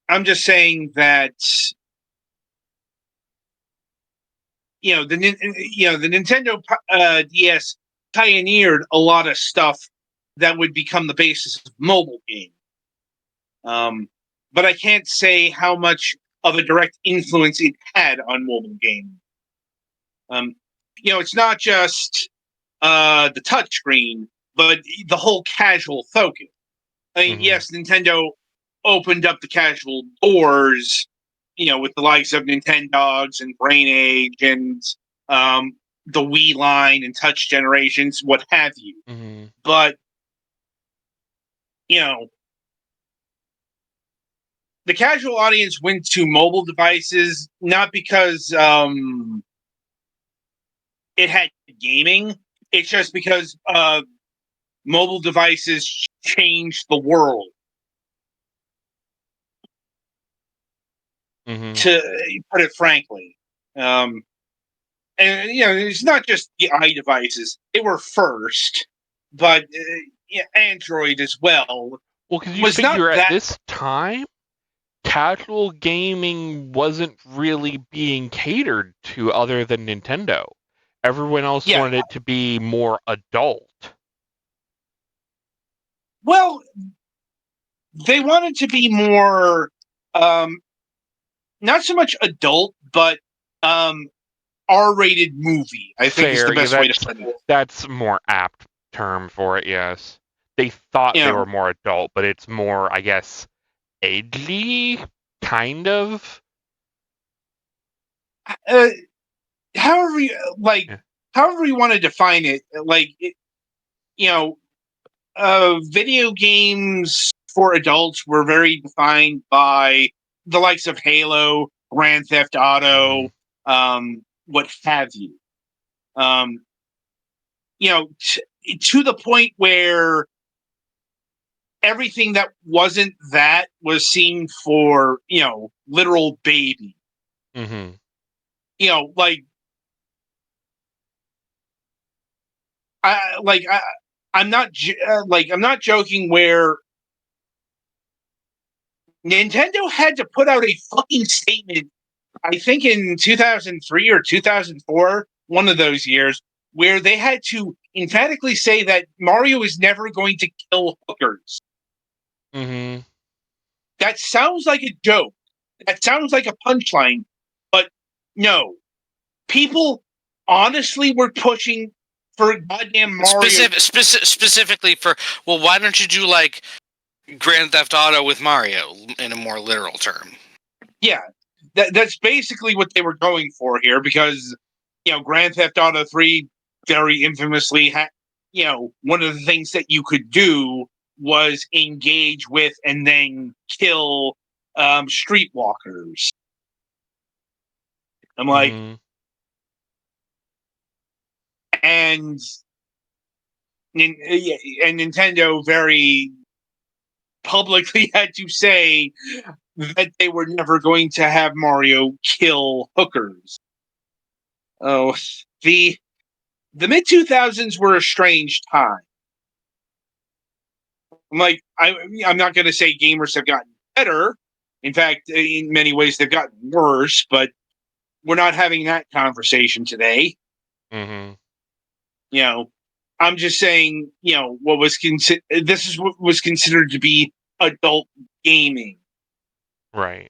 I'm just saying that the Nintendo DS pioneered a lot of stuff that would become the basis of mobile games. But I can't say how much of a direct influence it had on mobile gaming. It's not just the touchscreen, but the whole casual focus. I mean, yes, Nintendo opened up the casual doors, with the likes of Nintendogs and Brain Age and the Wii line and Touch generations, what have you. Mm-hmm. But, the casual audience went to mobile devices not because it had gaming. It's just because mobile devices changed the world. Mm-hmm. To put it frankly, and it's not just the iDevices; they were first, but Android as well. Well, because you figure at this time, casual gaming wasn't really being catered to other than Nintendo. Everyone else wanted it to be more adult. Well, they wanted to be more, not so much adult, but R-rated movie. I think is the best way to put it. That's a more apt term for it. Yes, they thought they were more adult, but it's more, I guess, edgy, kind of. However you want to define it, video games for adults were very defined by the likes of Halo, Grand Theft Auto, what have you. To the point where everything that wasn't that was seen for, literal baby. Mm-hmm. I'm not joking where Nintendo had to put out a fucking statement, I think in 2003 or 2004, one of those years, where they had to emphatically say that Mario is never going to kill hookers. Mm-hmm. That sounds like a joke. That sounds like a punchline, but no. People honestly were pushing for goddamn Mario. Specifically for, well, why don't you do like Grand Theft Auto with Mario in a more literal term? Yeah, that's basically what they were going for here, because Grand Theft Auto 3 very infamously had, one of the things that you could do was engage with and then kill streetwalkers. I'm like, and Nintendo very publicly had to say that they were never going to have Mario kill hookers. Oh, the mid 2000s were a strange time. I'm not going to say gamers have gotten better. In fact, in many ways, they've gotten worse. But we're not having that conversation today. Mm-hmm. I'm just saying, this is what was considered to be adult gaming. Right.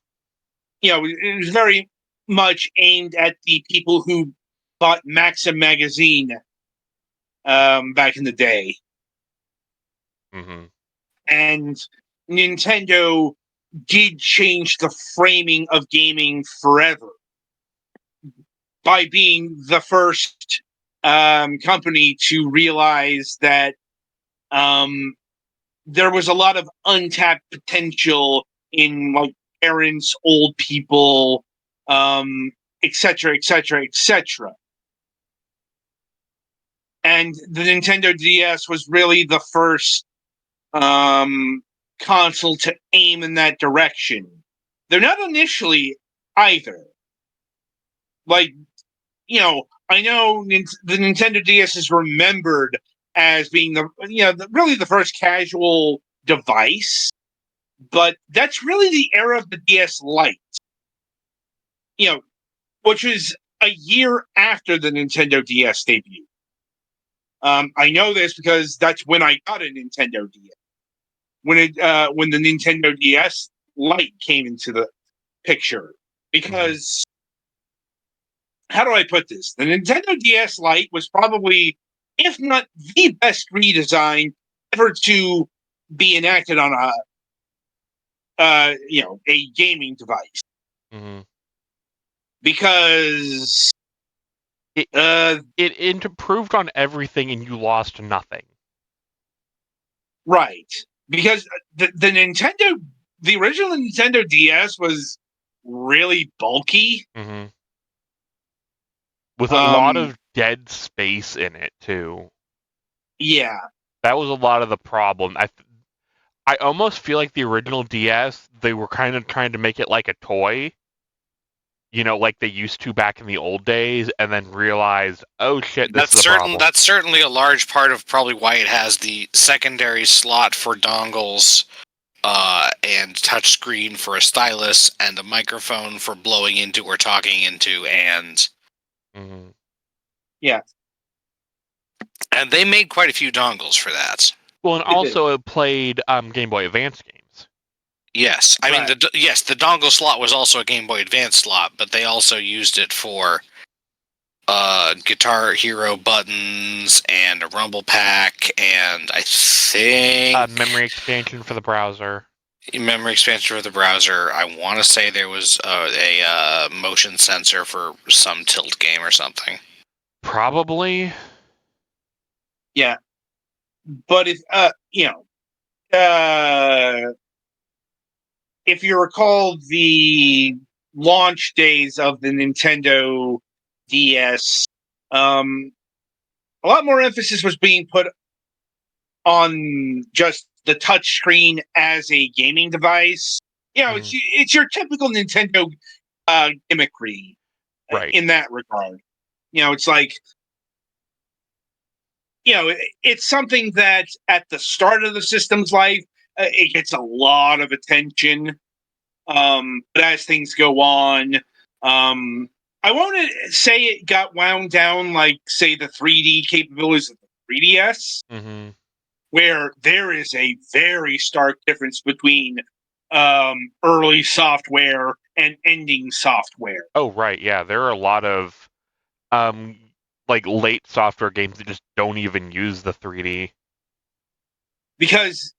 It was very much aimed at the people who bought Maxim magazine back in the day. Mm-hmm. And Nintendo did change the framing of gaming forever by being the first company to realize that there was a lot of untapped potential in parents, old people, etc., etc., etc. And the Nintendo DS was really the first console to aim in that direction. They're not initially either. I know the Nintendo DS is remembered as being really the first casual device, but that's really the era of the DS Lite. Which was a year after the Nintendo DS debut. I know this because that's when I got a Nintendo DS. When the Nintendo DS Lite came into the picture, because how do I put this? The Nintendo DS Lite was probably, if not the best redesign ever to be enacted on a gaming device. Mm-hmm. Because it improved on everything and you lost nothing. Right. Because the original Nintendo DS was really bulky. Mm-hmm. With a lot of dead space in it, too. Yeah. That was a lot of the problem. I almost feel like the original DS, they were kind of trying to make it like a toy. like they used to back in the old days, and then realized, oh shit, this is a problem. That's certainly a large part of probably why it has the secondary slot for dongles, and touchscreen for a stylus, and a microphone for blowing into or talking into, and yeah. And they made quite a few dongles for that. Well, and also it played Game Boy Advance games. Yes, I mean the dongle slot was also a Game Boy Advance slot, but they also used it for Guitar Hero buttons and a Rumble Pack, and I think memory expansion for the browser. Memory expansion for the browser. I want to say there was a motion sensor for some Tilt game or something. Probably. Yeah, but if if you recall the launch days of the Nintendo DS, a lot more emphasis was being put on just the touchscreen as a gaming device. It's your typical Nintendo gimmickry, right? In that regard, it's like, it's something that at the start of the system's life, it gets a lot of attention. But as things go on, I won't say it got wound down like, say, the 3D capabilities of the 3DS, where there is a very stark difference between early software and ending software. Oh, right, yeah. There are a lot of late software games that just don't even use the 3D. Because,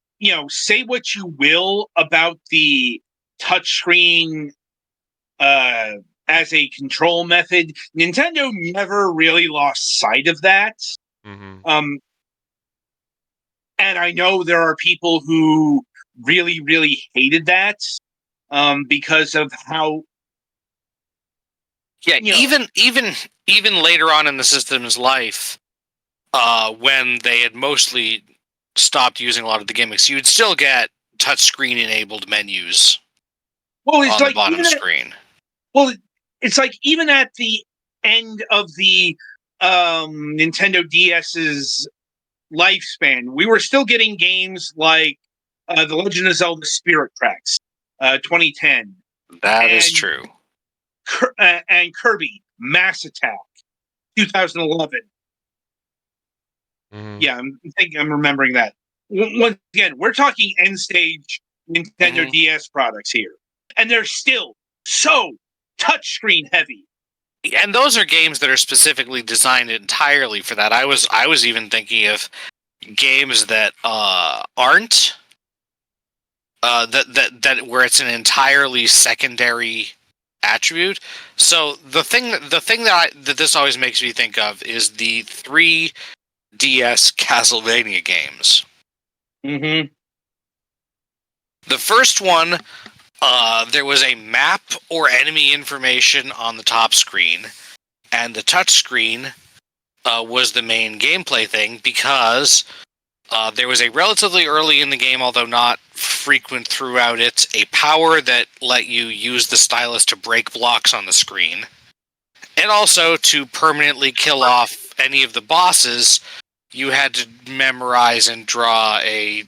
say what you will about the touchscreen as a control method, Nintendo never really lost sight of that. And I know there are people who really, really hated that because of how. Yeah, even later on in the system's life, when they had mostly stopped using a lot of the gimmicks, you would still get touchscreen enabled menus. Well, it's on like the bottom screen. It's like even at the end of the Nintendo DS's lifespan, we were still getting games like The Legend of Zelda Spirit Tracks, 2010. That is true. And Kirby Mass Attack, 2011. Yeah, I'm remembering that. Once again, we're talking end stage Nintendo DS products here, and they're still so touchscreen heavy. And those are games that are specifically designed entirely for that. I was even thinking of games that aren't that where it's an entirely secondary attribute. So the thing that this always makes me think of is the 3DS Castlevania games. The first one, there was a map or enemy information on the top screen, and the touch screen was the main gameplay thing, because there was a relatively early in the game, although not frequent throughout it, a power that let you use the stylus to break blocks on the screen, and also to permanently kill off any of the bosses. You had to memorize and draw a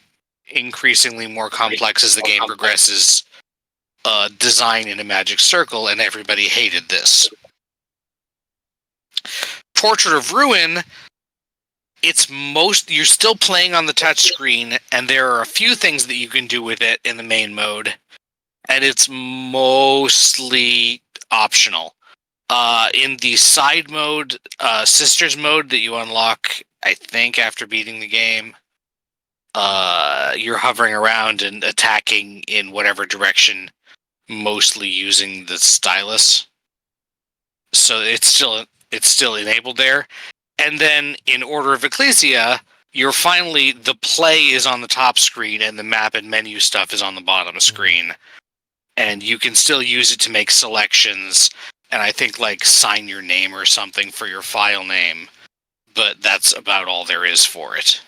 increasingly more complex as the game progresses design in a magic circle, and everybody hated this. Portrait of Ruin, you're still playing on the touchscreen, and there are a few things that you can do with it in the main mode, and it's mostly optional. In the side mode, Sisters mode that you unlock, I think, after beating the game, you're hovering around and attacking in whatever direction, mostly using the stylus. So it's still enabled there. And then in Order of Ecclesia, the play is on the top screen and the map and menu stuff is on the bottom screen. And you can still use it to make selections, and I think sign your name or something for your file name. But that's about all there is for it.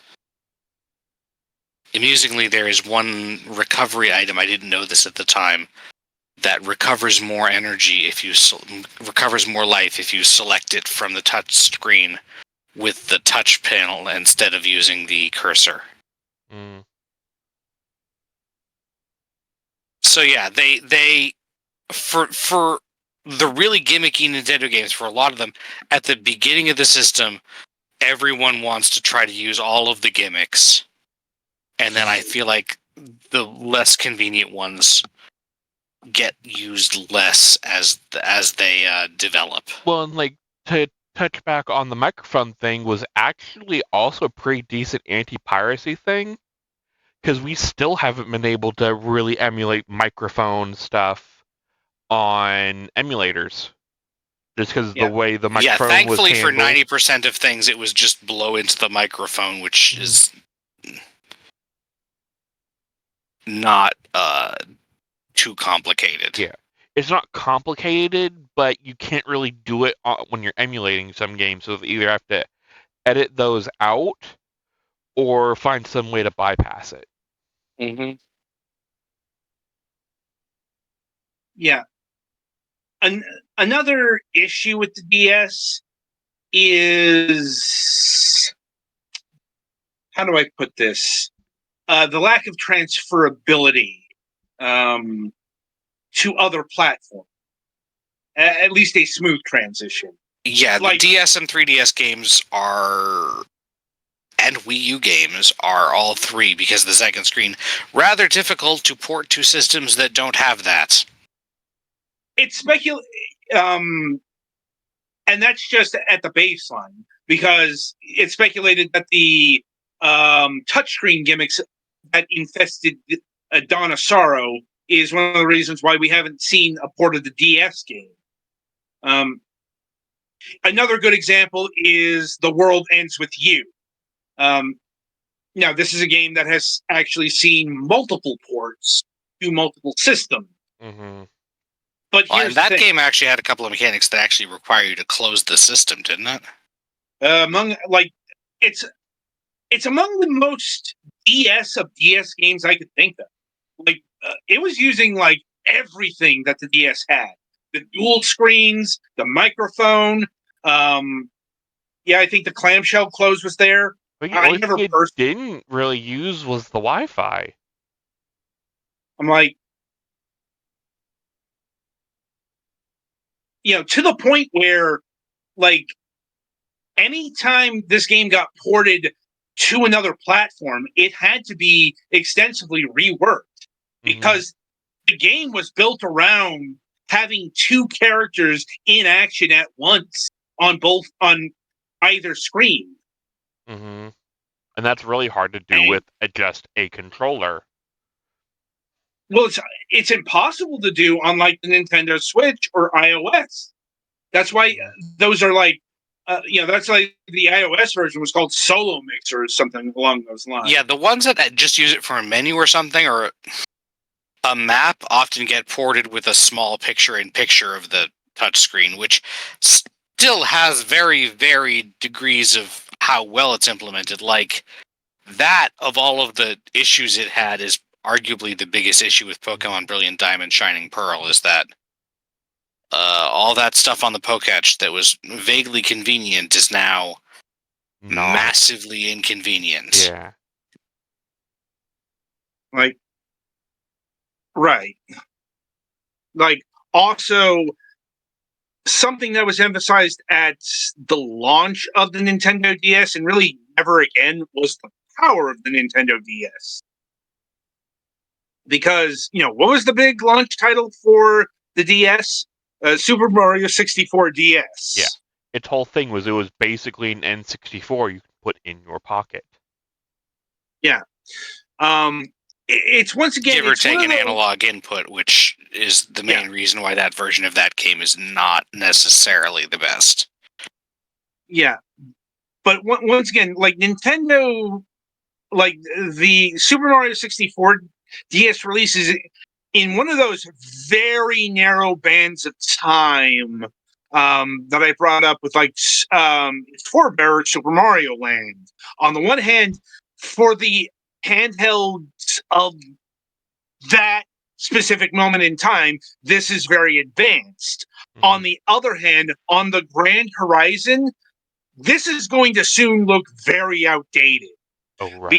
Amusingly, there is one recovery item, I didn't know this at the time, that recovers more energy if you recovers more life if you select it from the touch screen with the touch panel instead of using the cursor. So yeah, they for the really gimmicky Nintendo games, for a lot of them, at the beginning of the system, everyone wants to try to use all of the gimmicks, and then I feel like the less convenient ones get used less as they develop. Well, and like to touch back on the microphone thing was actually also a pretty decent anti-piracy thing, because we still haven't been able to really emulate microphone stuff on emulators. Just because the way the microphone thankfully was handled. For 90% of things, it was just blow into the microphone, which is not too complicated. Yeah. It's not complicated, but you can't really do it when you're emulating some games, so you either have to edit those out or find some way to bypass it. Yeah. Another issue with the DS is, how do I put this? The lack of transferability to other platforms. At least a smooth transition. Yeah, the DS and 3DS games are, and Wii U games are, all three, because the second screen, rather difficult to port to systems that don't have that. It's and that's just at the baseline, because it's speculated that the touchscreen gimmicks that infested Dawn of Sorrow is one of the reasons why we haven't seen a port of the DS game. Another good example is The World Ends With You. Now, this is a game that has actually seen multiple ports to multiple systems. But here's that game actually had a couple of mechanics that actually require you to close the system, didn't it? It's among the most DS of DS games I could think of. It was using everything that the DS had: the dual screens, the microphone. I think the clamshell close was there. But the only thing it didn't really use was the Wi-Fi. I'm like, to the point where, anytime this game got ported to another platform, it had to be extensively reworked, because the game was built around having two characters in action at once on either screen. And that's really hard to do with just a controller. Well, it's impossible to do on the Nintendo Switch or iOS. That's why those are that's the iOS version was called Solo Mixer or something along those lines. Yeah, the ones that just use it for a menu or something, or a map, often get ported with a small picture-in-picture of the touchscreen, which still has very varied degrees of how well it's implemented. That, of all of the issues it had, is arguably the biggest issue with Pokemon Brilliant Diamond Shining Pearl, is that all that stuff on the Poketch that was vaguely convenient is now massively inconvenient. Yeah. Right. Also, something that was emphasized at the launch of the Nintendo DS and really never again was the power of the Nintendo DS. Because, what was the big launch title for the DS? Super Mario 64 DS. Yeah. Its whole thing was, it was basically an N64 you could put in your pocket. Yeah. It's once again... Give or take an analog input, which is the main reason why that version of that game is not necessarily the best. Yeah. But once again, Nintendo... the Super Mario 64 DS releases in one of those very narrow bands of time that I brought up with forebearer Super Mario Land. On the one hand, for the handhelds of that specific moment in time, this is very advanced. On the other hand, on the grand horizon, this is going to soon look very outdated. Oh, right.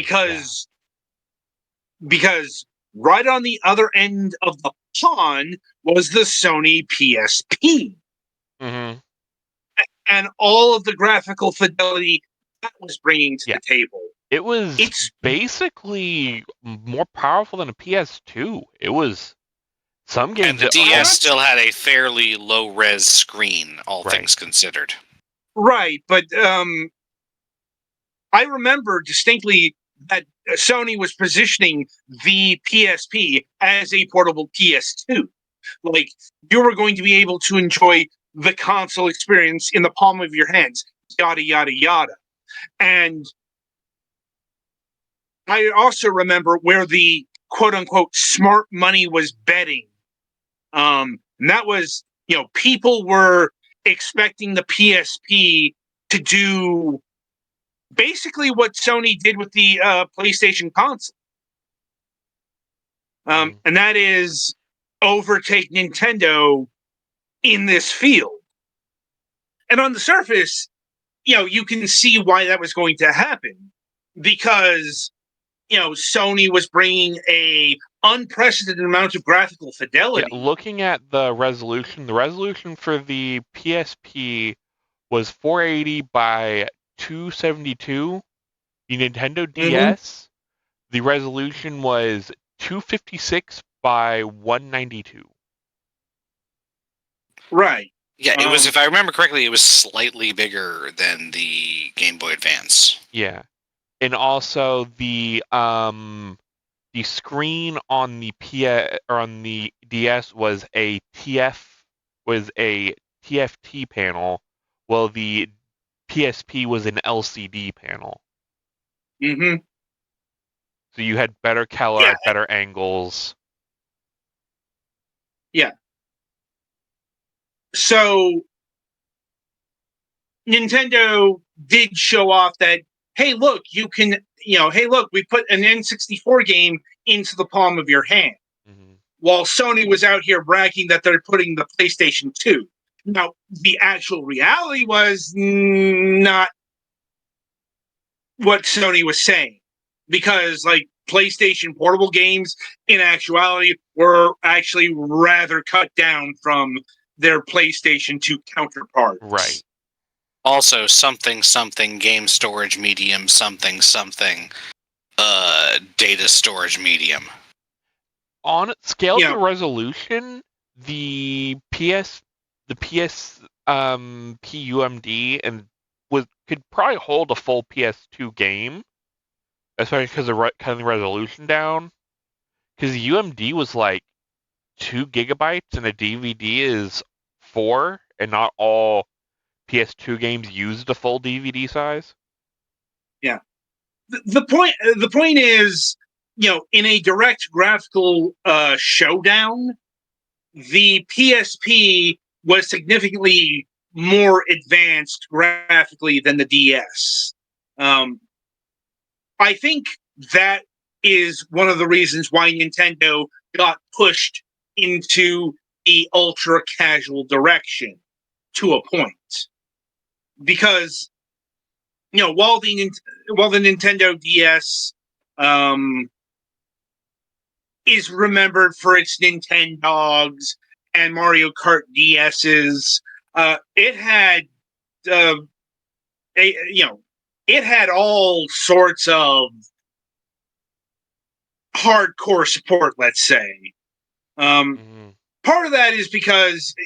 Because right on the other end of the pond was the Sony PSP. Mm-hmm. And all of the graphical fidelity that was bringing to the table. It was basically more powerful than a PS2. It was some games. And the DS still had a fairly low-res screen, all things considered. Right, but I remember distinctly that Sony was positioning the PSP as a portable PS2. Like, you were going to be able to enjoy the console experience in the palm of your hands, yada, yada, yada. And I also remember where the quote-unquote smart money was betting. And that was, people were expecting the PSP to do basically what Sony did with the PlayStation console. And that is overtake Nintendo in this field. And on the surface, you can see why that was going to happen. Because, Sony was bringing a unprecedented amount of graphical fidelity. Yeah, looking at the resolution for the PSP was 480 by 272. The Nintendo DS, the resolution was 256 by 192. Right. Yeah, it was, if I remember correctly, it was slightly bigger than the Game Boy Advance. Yeah. And also the screen on the on the DS was a TFT panel, while the PSP was an LCD panel. Mm-hmm. So you had better color at better angles. Yeah. So Nintendo did show off that, hey, look, you can, hey, look, we put an N64 game into the palm of your hand. Mm-hmm. While Sony was out here bragging that they're putting the PlayStation 2. Now, the actual reality was not what Sony was saying. Because, PlayStation portable games, in actuality, were actually rather cut down from their PlayStation 2 counterparts. Right. Also, something game storage medium, something data storage medium. On scale to resolution, the PS PUMD could probably hold a full PS2 game, especially because of cutting the resolution down. Because the UMD was like 2 gigabytes and a DVD is 4, and not all PS2 games use the full DVD size. Yeah. The point is, in a direct graphical showdown, the PSP was significantly more advanced graphically than the DS. I think that is one of the reasons why Nintendo got pushed into the ultra casual direction to a point. Because, while the Nintendo DS is remembered for its Nintendogs and Mario Kart DSs, it had it had all sorts of hardcore support, let's say. Part of that is because,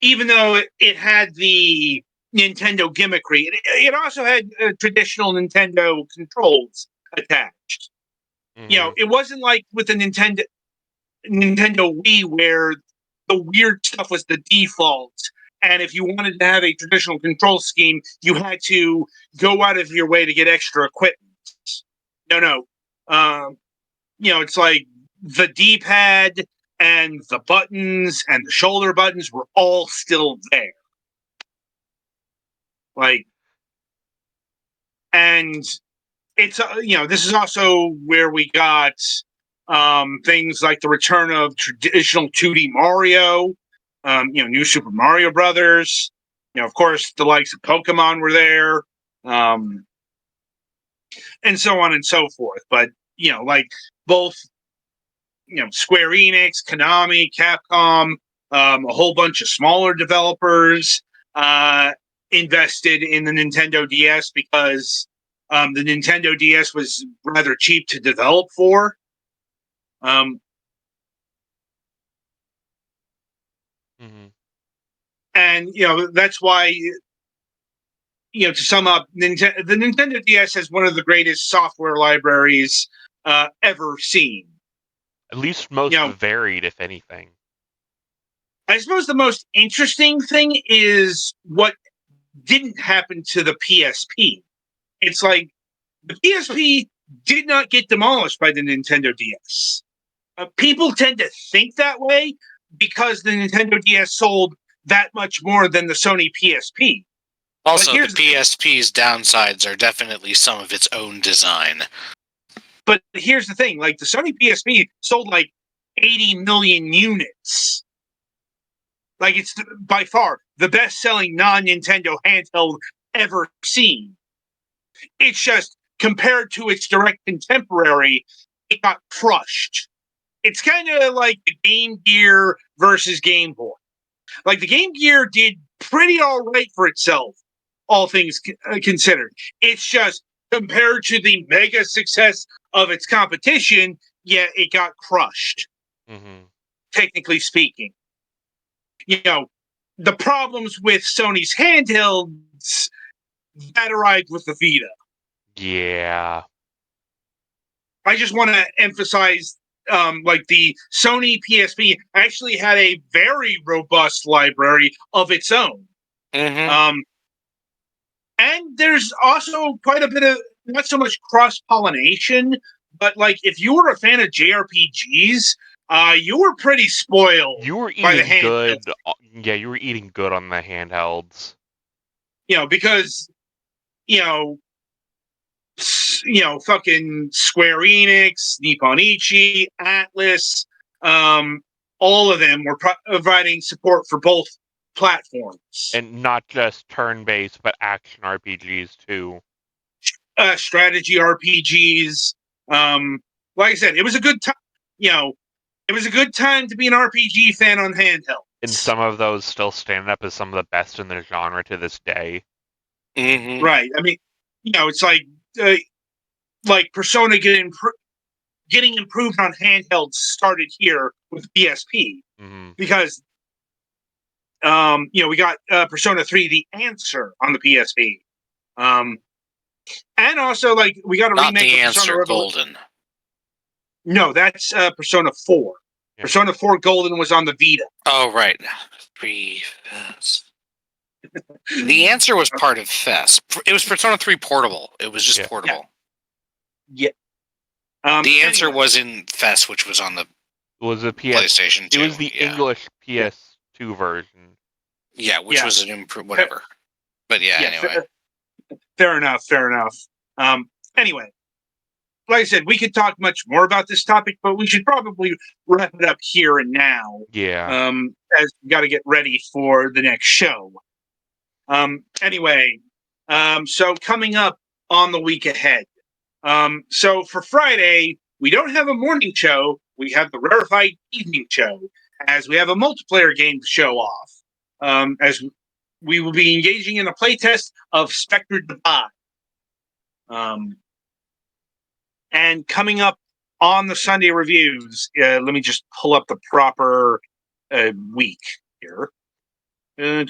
even though it had the Nintendo gimmickry, it also had traditional Nintendo controls attached. It wasn't like with the Nintendo Wii where the weird stuff was the default. And if you wanted to have a traditional control scheme, you had to go out of your way to get extra equipment. No. It's like the D-pad and the buttons and the shoulder buttons were all still there. And it's, this is also where we got things like the return of traditional 2D Mario, New Super Mario Brothers. Of course, the likes of Pokemon were there, and so on and so forth. But like both, Square Enix, Konami, Capcom, a whole bunch of smaller developers invested in the Nintendo DS because the Nintendo DS was rather cheap to develop for. And that's why, to sum up, the Nintendo DS has one of the greatest software libraries ever seen. At least most varied, if anything. I suppose the most interesting thing is what didn't happen to the PSP. It's like the PSP did not get demolished by the Nintendo DS. People tend to think that way because the Nintendo DS sold that much more than the Sony PSP. Also, the PSP's downsides are definitely some of its own design. But here's the thing, like the Sony PSP sold like 80 million units. Like it's by far the best-selling non-Nintendo handheld ever seen. It's just compared to its direct contemporary, it got crushed. It's kind of like the Game Gear versus Game Boy. Like the Game Gear did pretty all right for itself, all things considered. It's just compared to the mega success of its competition, it got crushed. Technically speaking. The problems with Sony's handhelds that arrived with the Vita. Yeah. I just want to emphasize, like the Sony PSP actually had a very robust library of its own. And there's also quite a bit of, not so much cross-pollination, but like if you were a fan of JRPGs, you were pretty spoiled. You were eating good. Yeah, you were eating good on the handhelds. Because fucking Square Enix, Nipponichi, Atlas, all of them were providing support for both platforms. And not just turn-based, but action RPGs too. Strategy RPGs. Like I said, it was a good time. It was a good time to be an RPG fan on handheld. And some of those still stand up as some of the best in their genre to this day. Right. I mean, it's like Persona getting improved on handhelds started here with PSP because we got Persona 3 The Answer on the PSP. And also like we got a Not remake The of Answer Persona Golden. No, that's Persona 4. Yeah. Persona 4 Golden was on the Vita. Oh, right. 3 FES. The Answer was part of FES. It was Persona 3 Portable. It was just portable. Yeah. The Answer was in FES, which was on the PlayStation 2. It was the English PS2 version. Yeah, which was an whatever. But anyway. Fair enough. Anyway. Like I said, we could talk much more about this topic, but we should probably wrap it up here and now. Yeah. As we got to get ready for the next show. Anyway, so coming up on the week ahead. So for Friday, we don't have a morning show. We have the rarefied evening show, as we have a multiplayer game to show off. As we will be engaging in a playtest of Spectre Divide. And coming up on the Sunday reviews, let me just pull up the proper week here. Hate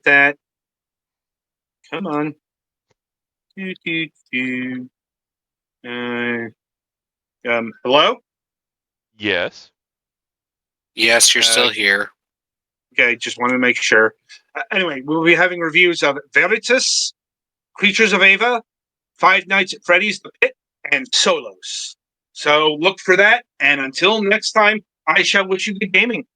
that. Come on. Hello? Yes. Yes, you're still here. Okay, just wanted to make sure. Anyway, we'll be having reviews of Veritas, Creatures of Ava, Five Nights at Freddy's The Pit, and Solos. So look for that, and until next time, I shall wish you good gaming.